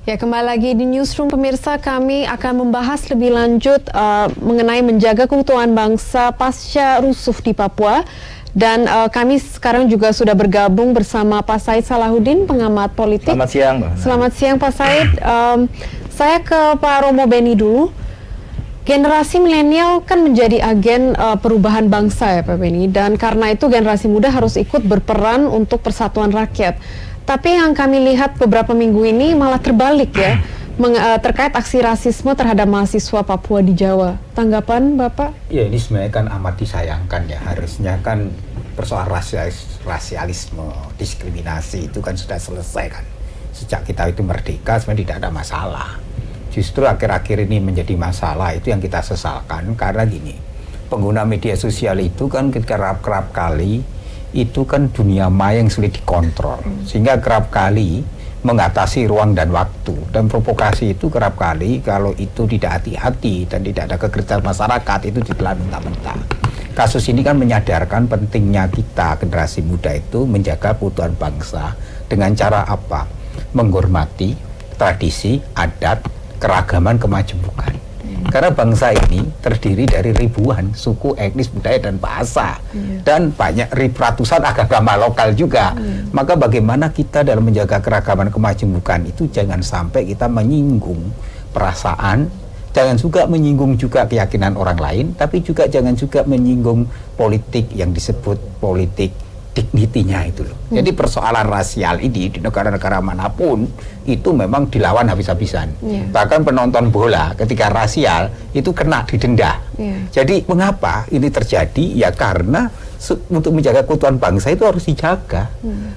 Ya, kembali lagi di Newsroom pemirsa, kami akan membahas lebih lanjut mengenai menjaga keutuhan bangsa pasca rusuh di Papua. Dan kami sekarang juga sudah bergabung bersama Pak Said Salahuddin, pengamat politik. Selamat siang, Mbak. Selamat siang, Pak Said. Saya ke Pak Romo Beni dulu. Generasi milenial kan menjadi agen perubahan bangsa ya Pak Beni. Dan karena itu generasi muda harus ikut berperan untuk persatuan rakyat. Tapi yang kami lihat beberapa minggu ini malah terbalik ya, terkait aksi rasisme terhadap mahasiswa Papua di Jawa. Tanggapan Bapak? Ya, ini sebenarnya kan amat disayangkan ya. Harusnya kan persoalan rasialisme, diskriminasi itu kan sudah selesai kan. Sejak kita itu merdeka sebenarnya tidak ada masalah. Justru akhir-akhir ini menjadi masalah, itu yang kita sesalkan karena gini. Pengguna media sosial itu kan kerap kali itu kan dunia maya yang sulit dikontrol, sehingga kerap kali mengatasi ruang dan waktu, dan provokasi itu kerap kali kalau itu tidak hati-hati dan tidak ada kekerjaan masyarakat itu ditelan mentah-mentah. Kasus ini kan menyadarkan pentingnya kita generasi muda itu menjaga keutuhan bangsa dengan cara apa? Menghormati tradisi, adat, keragaman, kemajemukan. Karena bangsa ini terdiri dari ribuan suku, etnis, budaya, dan bahasa. Dan banyak ratusan agama lokal juga. Maka bagaimana kita dalam menjaga keragaman kemajemukan itu jangan sampai kita menyinggung perasaan, jangan juga menyinggung juga keyakinan orang lain, tapi juga jangan juga menyinggung politik yang disebut politik dignity-nya itu loh. Jadi persoalan rasial ini di negara-negara manapun itu memang dilawan habis-habisan. Bahkan penonton bola ketika rasial itu kena didenda. Jadi mengapa ini terjadi? Ya karena untuk menjaga keutuhan bangsa itu harus dijaga.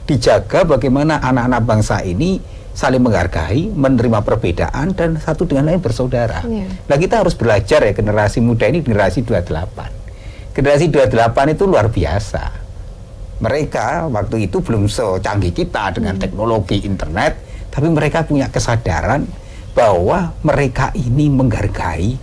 Dijaga bagaimana anak-anak bangsa ini saling menghargai, menerima perbedaan dan satu dengan lain bersaudara. Nah, kita harus belajar ya, generasi muda ini generasi 28. Generasi 28 itu luar biasa. Mereka waktu itu belum secanggih kita dengan teknologi internet, tapi mereka punya kesadaran bahwa mereka ini menghargai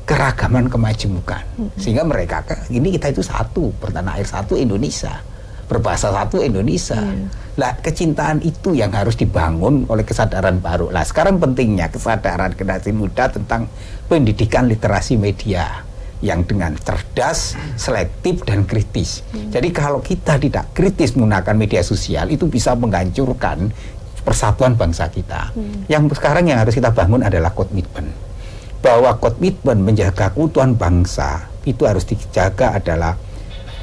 keragaman kemajemukan. Sehingga mereka, ini kita itu satu, bertanah air satu Indonesia, berbahasa satu Indonesia. Nah, kecintaan itu yang harus dibangun oleh kesadaran baru. Nah, sekarang pentingnya kesadaran generasi muda tentang pendidikan literasi media yang dengan cerdas, selektif, dan kritis. Jadi kalau kita tidak kritis menggunakan media sosial, itu bisa menghancurkan persatuan bangsa kita. Yang sekarang yang harus kita bangun adalah komitmen. Bahwa komitmen menjaga keutuhan bangsa, itu harus dijaga adalah,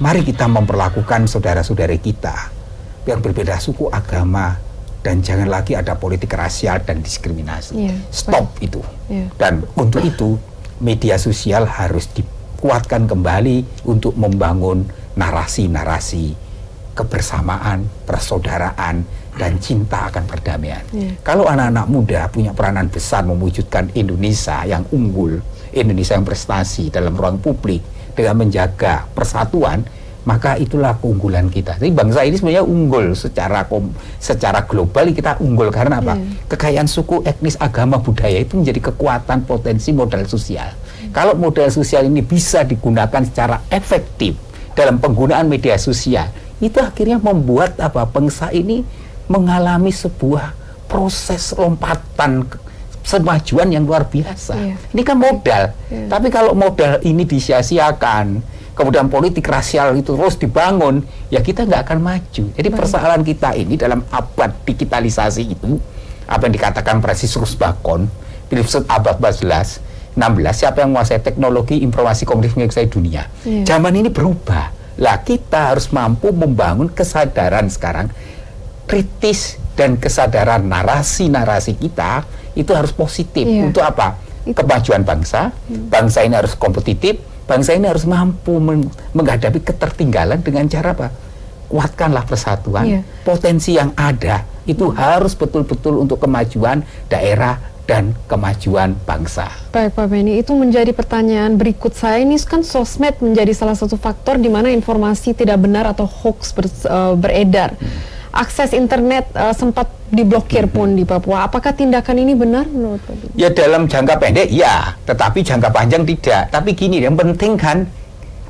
mari kita memperlakukan saudara-saudara kita yang berbeda suku, agama, dan jangan lagi ada politik rasial dan diskriminasi. Stop itu. Dan untuk itu, media sosial harus dikuatkan kembali untuk membangun narasi-narasi kebersamaan, persaudaraan, dan cinta akan perdamaian. Kalau anak-anak muda punya peranan besar mewujudkan Indonesia yang unggul, Indonesia yang prestasi dalam ruang publik dengan menjaga persatuan, maka itulah keunggulan kita. Jadi bangsa ini sebenarnya unggul secara global, kita unggul karena apa? Kekayaan suku, etnis, agama, budaya itu menjadi kekuatan potensi modal sosial. Kalau modal sosial ini bisa digunakan secara efektif dalam penggunaan media sosial, itu akhirnya membuat apa? Bangsa ini mengalami sebuah proses lompatan kemajuan yang luar biasa. Ini kan modal. Tapi kalau modal ini disia-siakan, kemudian politik rasial itu terus dibangun, ya kita nggak akan maju. Jadi persoalan kita ini dalam abad digitalisasi itu, apa yang dikatakan Francis Rusbakon, Philipson abad 16, siapa yang menguasai teknologi informasi komunikasi dunia. Zaman ini berubah. Lah kita harus mampu membangun kesadaran sekarang, kritis dan kesadaran narasi-narasi kita itu harus positif. Untuk apa? Kemajuan bangsa. Bangsa ini harus kompetitif. Bangsa ini harus mampu menghadapi ketertinggalan dengan cara apa? Kuatkanlah persatuan. Potensi yang ada itu harus betul-betul untuk kemajuan daerah dan kemajuan bangsa. Baik Pak Beni, itu menjadi pertanyaan berikut saya. Ini kan sosmed menjadi salah satu faktor di mana informasi tidak benar atau hoax beredar. Akses internet sempat diblokir pun di Papua. Apakah tindakan ini benar menurut Pak Beni? Ya dalam jangka pendek ya, tetapi jangka panjang tidak. Tapi gini, yang penting kan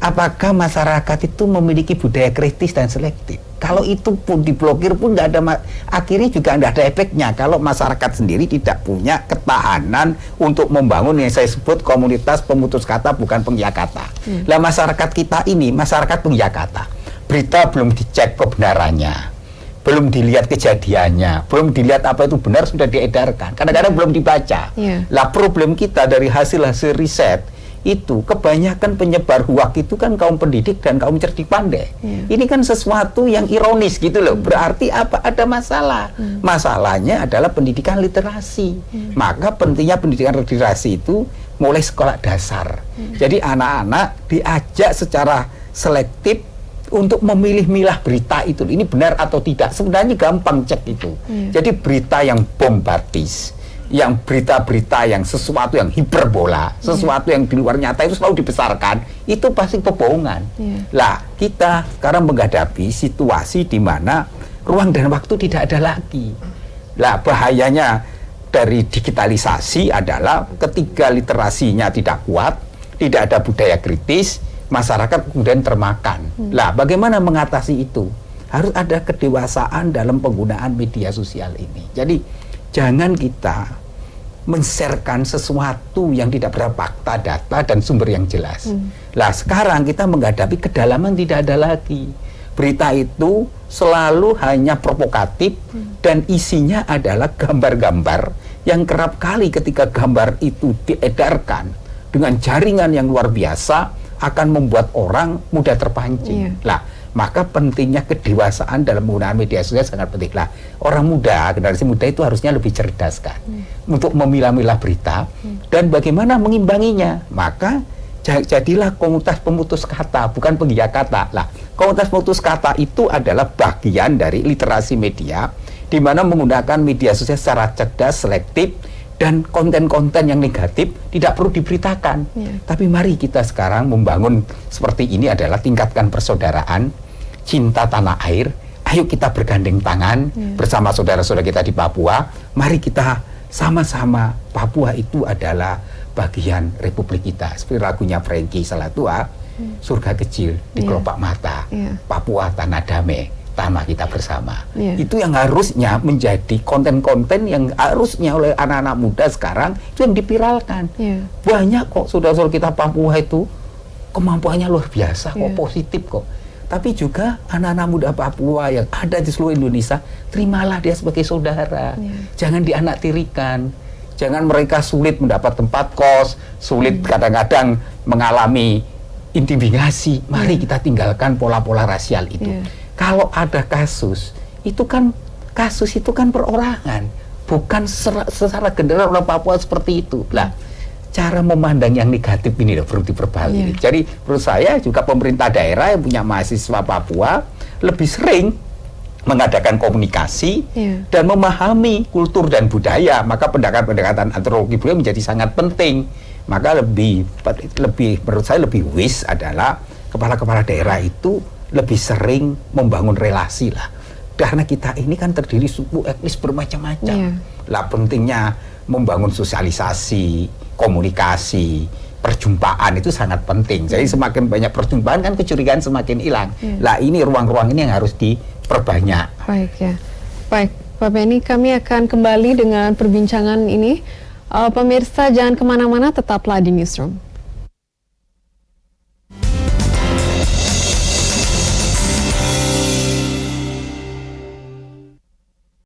apakah masyarakat itu memiliki budaya kritis dan selektif? Kalau itu pun diblokir pun nggak ada, akhirnya juga nggak ada efeknya kalau masyarakat sendiri tidak punya ketahanan untuk membangun yang saya sebut komunitas pemutus kata bukan pengiyak kata. Lah masyarakat kita ini masyarakat pengiyak kata. Berita belum dicek kebenarannya, belum dilihat kejadiannya, belum dilihat apa itu benar sudah diedarkan. Kadang-kadang belum dibaca. Lah problem kita dari hasil-hasil riset itu kebanyakan penyebar hoak itu kan kaum pendidik dan kaum cerdik pandai. Ini kan sesuatu yang ironis gitu loh. Berarti apa? Ada masalah. Masalahnya adalah pendidikan literasi. Maka pentingnya pendidikan literasi itu mulai sekolah dasar. Jadi anak-anak diajak secara selektif untuk memilih-milah berita itu. Ini benar atau tidak. Sebenarnya gampang cek itu. Jadi berita yang bombastis, yang berita-berita yang sesuatu yang hiperbola, sesuatu yang di luar nyata itu selalu dibesarkan, itu pasti kebohongan. Lah, kita sekarang menghadapi situasi di mana ruang dan waktu tidak ada lagi. Lah, bahayanya dari digitalisasi adalah ketika literasinya tidak kuat, tidak ada budaya kritis, masyarakat kemudian termakan. Lah, bagaimana mengatasi itu? Harus ada kedewasaan dalam penggunaan media sosial ini. Jadi, jangan kita men-sharekan sesuatu yang tidak berfakta, data, dan sumber yang jelas. Lah sekarang kita menghadapi kedalaman tidak ada lagi. Berita itu selalu hanya provokatif dan isinya adalah gambar-gambar yang kerap kali ketika gambar itu diedarkan dengan jaringan yang luar biasa akan membuat orang mudah terpancing. Lah, maka pentingnya kedewasaan dalam penggunaan media sosial sangat penting. Lah, orang muda, generasi muda itu harusnya lebih cerdas kan untuk memilah-milah berita dan bagaimana mengimbanginya. Maka jadilah komunitas pemutus kata, bukan pengiyak kata. Lah, komunitas pemutus kata itu adalah bagian dari literasi media di mana menggunakan media sosial secara cerdas, selektif, dan konten-konten yang negatif tidak perlu diberitakan. Tapi mari kita sekarang membangun seperti ini adalah tingkatkan persaudaraan, cinta tanah air. Ayo kita bergandeng tangan bersama saudara-saudara kita di Papua. Mari kita sama-sama, Papua itu adalah bagian republik kita. Seperti lagunya Frankie Salatua, surga kecil di kelopak mata, Papua tanah damai, tanah kita bersama. Itu yang harusnya menjadi konten-konten yang harusnya oleh anak-anak muda sekarang itu yang dipiralkan. Banyak kok saudara-saudara kita Papua itu kemampuannya luar biasa kok, positif kok. Tapi juga anak-anak muda Papua yang ada di seluruh Indonesia, terimalah dia sebagai saudara. Jangan dianaktirikan. Jangan mereka sulit mendapat tempat kos, sulit kadang-kadang mengalami intimidasi. Mari kita tinggalkan pola-pola rasial itu. Kalau ada kasus itu kan perorangan, bukan secara general orang Papua seperti itu. Lah, cara memandang yang negatif ini perlu diperbaiki. Jadi menurut saya juga pemerintah daerah yang punya mahasiswa Papua lebih sering mengadakan komunikasi dan memahami kultur dan budaya. Maka pendekatan antropologi budaya menjadi sangat penting. Maka lebih menurut saya lebih wise adalah kepala-kepala daerah itu lebih sering membangun relasi lah. Karena kita ini kan terdiri suku etnis bermacam-macam. Lah pentingnya membangun sosialisasi, komunikasi, perjumpaan itu sangat penting. Jadi semakin banyak perjumpaan kan kecurigaan semakin hilang. Lah ini ruang-ruang ini yang harus diperbanyak. Baik ya. Baik, Pak Benny, kami akan kembali dengan perbincangan ini. Pemirsa jangan kemana-mana, tetaplah di Newsroom.